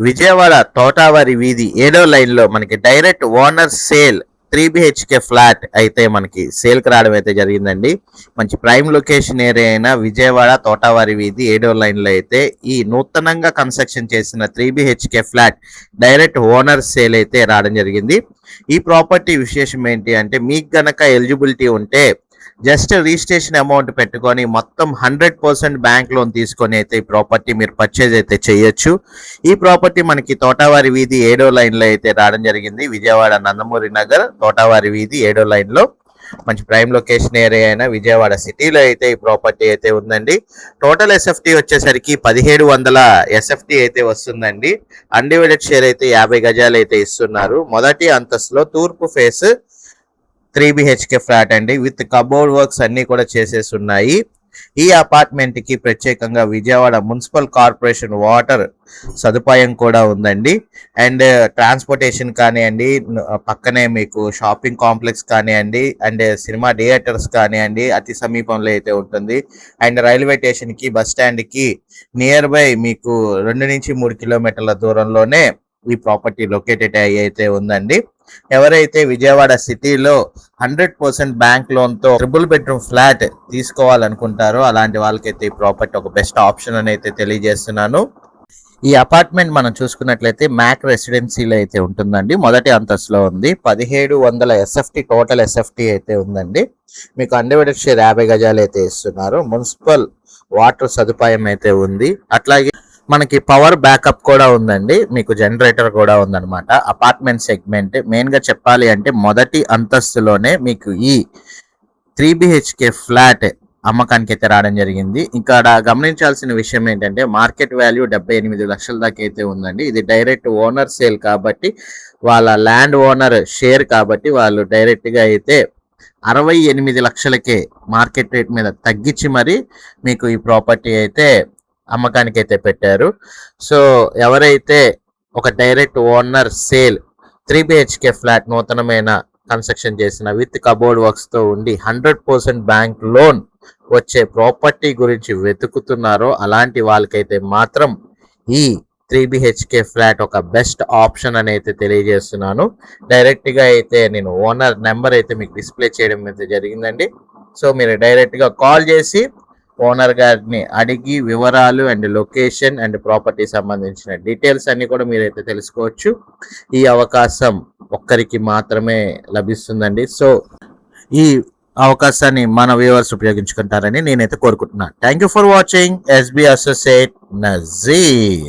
విజయవాడ తోటావారి వీధి 7వ లైన్లో మనకి direct owner sale 3 BHK flat అయితే మనకి సేల్కి రావడం అయితే జరిగిందండి. మంచి ప్రైమ్ లొకేషన్ ఏరియా అయిన విజయవాడ తోటావారి వీధి 7వ లైన్లో అయితే ఈ నూతనంగా కన్స్ట్రక్షన్ చేసిన 3 BHK flat direct owner sale అయితే రావడం జరిగింది. ఈ ప్రాపర్టీ విశేషం ఏంటి అంటే, మీకు గనక ఎలిజిబిలిటీ ఉంటే జస్ట్ రిజిస్ట్రేషన్ అమౌంట్ పెట్టుకొని మొత్తం 100% బ్యాంక్ లోన్ తీసుకొని అయితే ఈ ప్రాపర్టీ మీరు పర్చేజ్ అయితే చేయొచ్చు. ఈ ప్రాపర్టీ మనకి తోటావారి వీధి 7వ లైన్లో అయితే రావడం జరిగింది. విజయవాడ నందమూరి నగర్ తోటావారి వీధి 7వ లైన్లో మంచి ప్రైమ్ లొకేషన్ ఏరియా అయినా విజయవాడ సిటీలో అయితే ఈ ప్రాపర్టీ అయితే ఉందండి. టోటల్ ఎస్ఎఫ్టీ వచ్చేసరికి 1700 ఎస్ఎఫ్టీ అయితే వస్తుందండి. అన్డివైడెడ్ షేర్ అయితే 50 గజాలు అయితే ఇస్తున్నారు. మొదటి అంతస్తులో తూర్పు ఫేస్ 3 BHK ఫ్లాట్ అండి, విత్ కబోర్డ్ వర్క్స్ అన్ని కూడా చేసేసి ఉన్నాయి. ఈ అపార్ట్మెంట్ కి ప్రత్యేకంగా విజయవాడ మున్సిపల్ కార్పొరేషన్ వాటర్ సదుపాయం కూడా ఉందండి. అండ్ ట్రాన్స్పోర్టేషన్ కానివ్వండి, పక్కనే మీకు షాపింగ్ కాంప్లెక్స్ కానివ్వండి, అండ్ సినిమా థియేటర్స్ కానివ్వండి అతి సమీపంలో అయితే ఉంటుంది. అండ్ రైల్వే స్టేషన్ కి, బస్ స్టాండ్ కి నియర్ బై మీకు 2 నుంచి 3 కిలోమీటర్ల దూరంలోనే ఈ ప్రాపర్టీ లొకేటెడ్ అయితే ఉందండి. ఎవరైతే విజయవాడ సిటీలో 100% బ్యాంక్ లోన్ తో ట్రిపుల్ బెడ్రూమ్ ఫ్లాట్ తీసుకోవాలనుకుంటారో అలాంటి వాళ్ళకైతే ఈ ప్రాపర్టీ ఒక బెస్ట్ ఆప్షన్ అని అయితే తెలియజేస్తున్నాను. ఈ అపార్ట్మెంట్ మనం చూసుకున్నట్లయితే మ్యాక్ రెసిడెన్సీలో అయితే ఉంటుందండి. మొదటి అంతస్తులో ఉంది. 1700 ఎస్ఎఫ్టీ టోటల్ ఎస్ఎఫ్టీ అయితే ఉందండి. మీకు అన్డివైడెడ్ షేర్ 50 గజాలు అయితే ఇస్తున్నారు. మున్సిపల్ వాటర్ సదుపాయం అయితే ఉంది. అట్లాగే మనకి పవర్ బ్యాకప్ కూడా ఉందండి. మీకు జనరేటర్ కూడా ఉందన్నమాట. అపార్ట్మెంట్ సెగ్మెంట్ మెయిన్ గా చెప్పాలి అంటే మొదటి అంతస్తులోనే మీకు ఈ 3 BHK ఫ్లాట్ అమ్మకానికి అయితే రావడం జరిగింది. ఇక్కడ గమనించాల్సిన విషయం ఏంటంటే, మార్కెట్ వాల్యూ 78 లక్షల దాకా అయితే ఉందండి. ఇది డైరెక్ట్ ఓనర్ సేల్ కాబట్టి, వాళ్ళ ల్యాండ్ ఓనర్ షేర్ కాబట్టి వాళ్ళు డైరెక్ట్ గా అయితే 68 లక్షలకే మార్కెట్ రేట్ మీద తగ్గించి మరి మీకు ఈ ప్రాపర్టీ అయితే అమ్మకానికి అయితే పెట్టారు. సో ఎవరైతే ఒక direct owner sale 3 BHK flat నూతనమైన కన్స్ట్రక్షన్ చేసిన విత్ కబోర్డ్ వర్క్స్ తో ఉండి 100% బ్యాంక్ లోన్ వచ్చే ప్రాపర్టీ గురించి వెతుకుతున్నారో అలాంటి వాళ్ళకైతే మాత్రం ఈ 3 BHK ఫ్లాట్ ఒక బెస్ట్ ఆప్షన్ అని అయితే తెలియజేస్తున్నాను. డైరెక్ట్ గా అయితే నేను ఓనర్ నెంబర్ అయితే మీకు డిస్ప్లే చేయడం అయితే జరిగిందండి. సో మీరు డైరెక్ట్ గా కాల్ చేసి ఓనర్ గారిని అడిగి వివరాలు అండ్ లొకేషన్ అండ్ ప్రాపర్టీ సంబంధించిన డీటెయిల్స్ అన్ని కూడా మీరైతే తెలుసుకోవచ్చు. ఈ అవకాశం ఒక్కరికి మాత్రమే లభిస్తుందండి. సో ఈ అవకాశాన్ని మన వ్యూవర్స్ ఉపయోగించుకుంటారని నేనైతే కోరుకుంటున్నాను. Thank you for watching. SB associate Nazir.